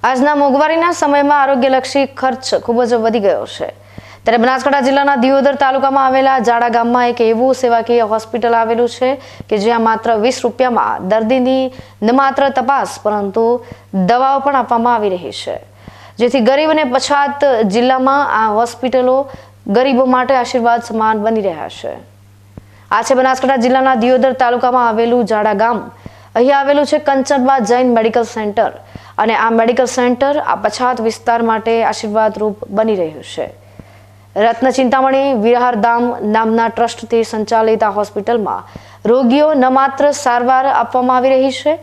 આજના મોંઘવારીના સમયમાં આરોગ્યલક્ષી ખર્ચ ખૂબ જ વધી ગયો છે। ત્યારે બનાસકાંઠા જિલ્લાના દિયોદર તાલુકામાં આવેલા જાડા ગામમાં એક એવું સેવાકીય હોસ્પિટલ આવેલું છે કે જ્યાં માત્ર 20 રૂપિયામાં દર્દીની ન માત્ર તપાસ પરંતુ દવાઓ પણ આપવામાં આવી રહી છે, જેથી ગરીબ અને પછાત જિલ્લામાં આ હોસ્પિટલો ગરીબો માટે આશીર્વાદ સમાન બની રહ્યા છે। આ છે બનાસકાંઠા જિલ્લાના દિયોદર તાલુકામાં આવેલું જાડા ગામ। અહીં આવેલું છે કંચનબા જૈન મેડિકલ સેન્ટર અને આ મેડિકલ સેન્ટર આ પછાત વિસ્તાર માટે આશીર્વાદરૂપ બની રહ્યું છે। રત્ન ચિંતામણી વિહારધામ નામના ટ્રસ્ટથી સંચાલિત આ હોસ્પિટલમાં રોગીઓ ન માત્ર સારવાર આપવામાં આવી રહી છે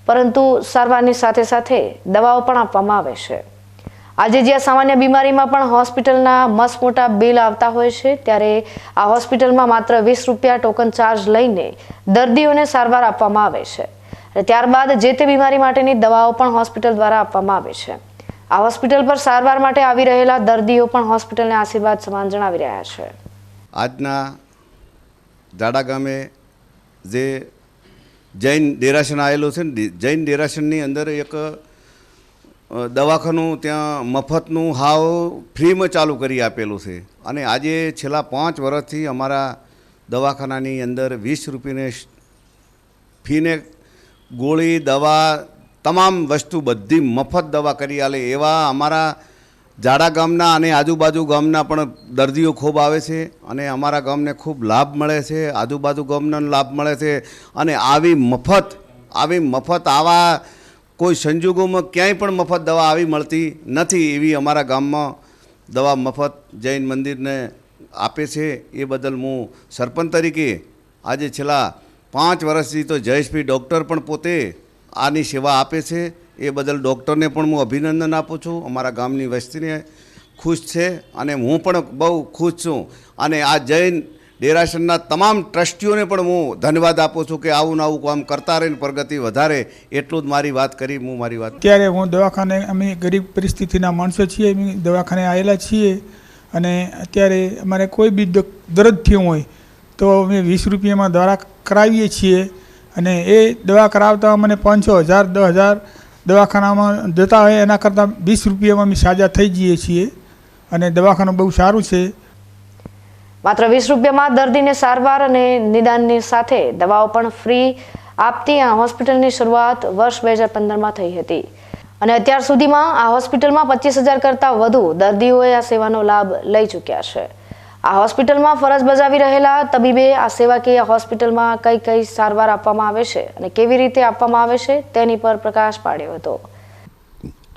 પરંતુ સારવારની સાથે સાથે દવાઓ પણ આપવામાં આવે છે। આજે જ્યાં સામાન્ય બીમારીમાં પણ હોસ્પિટલના મસ્ત મોટા બિલ આવતા હોય છે, ત્યારે આ હોસ્પિટલમાં માત્ર 20 રૂપિયા ટોકન ચાર્જ લઈને દર્દીઓને સારવાર આપવામાં આવે છે અને ત્યારબાદ જે તે બીમારી માટેની દવાઓ પણ હોસ્પિટલ દ્વારા આપવામાં આવે છે। આ હોસ્પિટલ પર સારવાર માટે આવી રહેલા દર્દીઓ પણ હોસ્પિટલને આશીર્વાદ સમાન જણાવી રહ્યા છે। આજના જાડા ગામે જે જૈન દેરાસર આવેલું છે ને, જૈન દેરાસરની અંદર એક દવાખાનું ત્યાં મફતનું હાવ ફ્રીમાં ચાલુ કરી આપેલું છે અને આજે છેલ્લા 5 વર્ષથી અમારા દવાખાનાની અંદર 20 રૂપિયાને ફીને ગોળી દવા તમામ વસ્તુ બધી મફત દવા કરી આલે એવા અમારા જાડા ગામના અને આજુબાજુ ગામના પણ દર્દીઓ ખૂબ આવે છે અને અમારા ગામને ખૂબ લાભ મળે છે, આજુબાજુ ગામનો લાભ મળે છે અને આવી મફત આવા કોઈ સંજોગોમાં ક્યાંય પણ મફત દવા આવી મળતી નથી, એવી અમારા ગામમાં દવા મફત જૈન મંદિરને આપે છે। એ બદલ હું સરપંચ તરીકે આજે છેલ્લા 5 વર્ષથી તો જયેશભાઈ ડૉક્ટર પણ પોતે આની સેવા આપે છે, એ બદલ ડૉક્ટરને પણ હું અભિનંદન આપું છું। અમારા ગામની વસ્તીને ખુશ છે અને હું પણ બહુ ખુશ છું અને આ જૈન દેરાસરના તમામ ટ્રસ્ટીઓને પણ હું ધન્યવાદ આપું છું કે આવું ને આવું કામ કરતા રહીને પ્રગતિ વધારે, એટલું જ મારી વાત કરી। હું મારી વાત અત્યારે હું દવાખાને, અમે ગરીબ પરિસ્થિતિના માણસો છીએ, અમે દવાખાને આવેલા છીએ અને અત્યારે અમારે કોઈ બી દર્દ થયું હોય તો અમે 20 રૂપિયામાં દવા કરાવીએ છીએ અને એ દવા કરાવતા મને 5,000 10,000 દવાખાનામાં જતા હોય એના કરતાં 20 રૂપિયામાં અમે સાજા થઈ જઈએ છીએ અને દવાખાનું બહુ સારું છે। માત્ર 20 રૂપિયામાં દર્દીને સારવાર અને નિદાનની સાથે દવાઓ પણ ફ્રી આપતી આ હોસ્પિટલની શરૂઆત વર્ષ 2015માં થઈ હતી અને અત્યાર સુધીમાં આ હોસ્પિટલમાં 25,000 કરતાં વધુ દર્દીઓએ આ સેવાનો લાભ લઈ ચૂક્યા છે। આ હોસ્પિટલમાં ફરજ બજાવી રહેલા તબીબે આ સેવાકીય હોસ્પિટલમાં કઈ સારવાર આપવામાં આવે છે અને કેવી રીતે આપવામાં આવે છે તેની પર પ્રકાશ પાડ્યો હતો।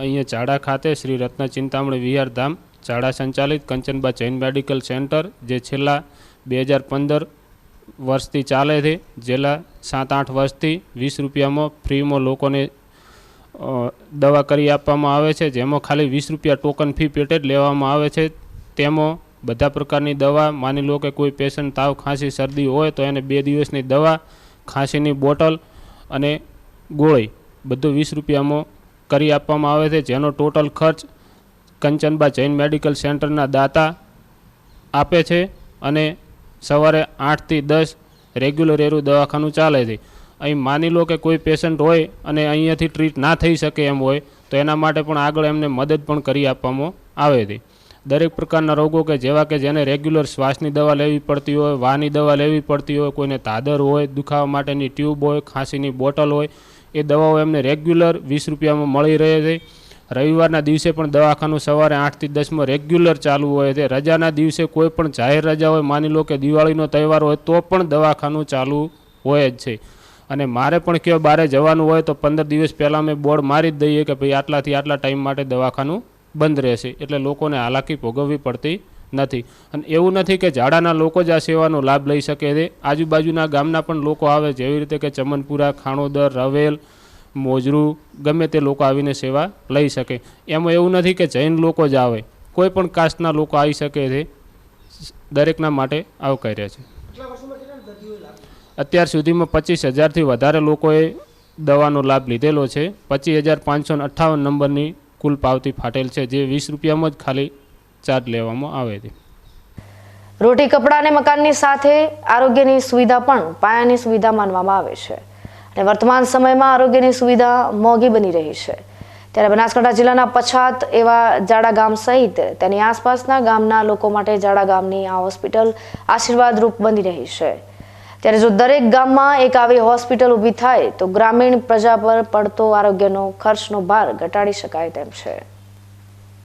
અહીંયા ચાડા ખાતે શ્રી રત્ન ચિંતામણી વિહારધામ ચાડા સંચાલિત કંચનબા જૈન મેડિકલ સેન્ટર જે છેલ્લા 2015 વર્ષથી ચાલે છે, છેલ્લા 7-8 વર્ષથી 20 રૂપિયામાં ફ્રીમાં લોકોને દવા કરી આપવામાં આવે છે, જેમાં ખાલી 20 રૂપિયા ટોકન ફી પેટે જ લેવામાં આવે છે। તેમાં બધા પ્રકારની દવા, માની લો કે કોઈ પેશન્ટ તાવ ખાંસી શરદી હોય તો એને 2 દિવસની દવા, ખાંસીની બોટલ અને ગોળી બધું 20 રૂપિયામાં કરી આપવામાં આવે છે, જેનો ટોટલ ખર્ચ કંચનબા જૈન મેડિકલ સેન્ટરના દાતા આપે છે અને સવારે 8 થી 10 રેગ્યુલર એરું દવાખાનું ચાલે છે। અહીં માની લો કે કોઈ પેશન્ટ હોય અને અહીંયાથી ટ્રીટ ના થઈ શકે એમ હોય તો એના માટે પણ આગળ એમને મદદ પણ કરી આપવામાં આવે છે। દરેક પ્રકારના રોગો કે જેવા કે જેને રેગ્યુલર શ્વાસની દવા લેવી પડતી હોય, વાની દવા લેવી પડતી હોય, કોઈને તાદર હોય, દુખાવા માટેની ટ્યુબ હોય, ખાંસીની બોટલ હોય, એ દવાઓ એમને રેગ્યુલર 20 રૂપિયામાં મળી રહે છે। રવિવારના દિવસે પણ દવાખાનું સવારે 8 થી 10માં રેગ્યુલર ચાલુ હોય છે। રજાના દિવસે કોઈ પણ જાહેર રજા હોય, માની લો કે દિવાળીનો તહેવાર હોય તો પણ દવાખાનું ચાલુ હોય જ છે અને મારે પણ ક્યાં બહાર જવાનું હોય તો 15 દિવસ પહેલાં અમે બોર્ડ મારી જ દઈએ કે ભાઈ આટલાથી આટલા ટાઈમ માટે દવાખાનું બંધ રહેશે, એટલે લોકોને હાલાકી ભોગવવી પડતી નથી। અને એવું નથી કે ઝાડાના લોકો જ આ સેવાનો લાભ લઈ શકે છે, આજુબાજુના ગામના પણ લોકો આવે, જેવી રીતે કે ચમનપુરા, ખાણોદર, રવેલ, મોજરું, ગમે તે લોકો આવીને સેવા લઈ શકે। એમાં એવું નથી કે જૈન લોકો જ આવે, કોઈ પણ કાસ્ટના લોકો આવી શકે છે, દરેકના માટે આવકાર્ય છે। અત્યાર સુધીમાં 25,000થી વધારે લોકોએ દવાનો લાભ લીધેલો છે। 25,558 નંબરની કુલ પાવતી ફાટેલ છે, જે 20 રૂપિયામાં જ ખાલી ચાર્જ લેવામાં આવે છે। રોટી, કપડાં અને મકાનની સાથે આરોગ્યની સુવિધા પણ પાયાની સુવિધા માનવામાં આવે છે અને વર્તમાન સમયમાં આરોગ્યની સુવિધા મોંઘી બની રહી છે, ત્યારે બનાસકાંઠા જિલ્લાના પછાત એવા જાડા ગામ સહિત તેની આસપાસના ગામના લોકો માટે જાડા ગામની આ હોસ્પિટલ આશીર્વાદરૂપ બની રહી છે. ત્યારે જો દરેક ગામમાં એક આવી હોસ્પિટલ ઊભી થાય તો ગ્રામીણ પ્રજા પર પડતો આરોગ્યનો ખર્ચનો ભાર ઘટાડી શકાય તેમ છે.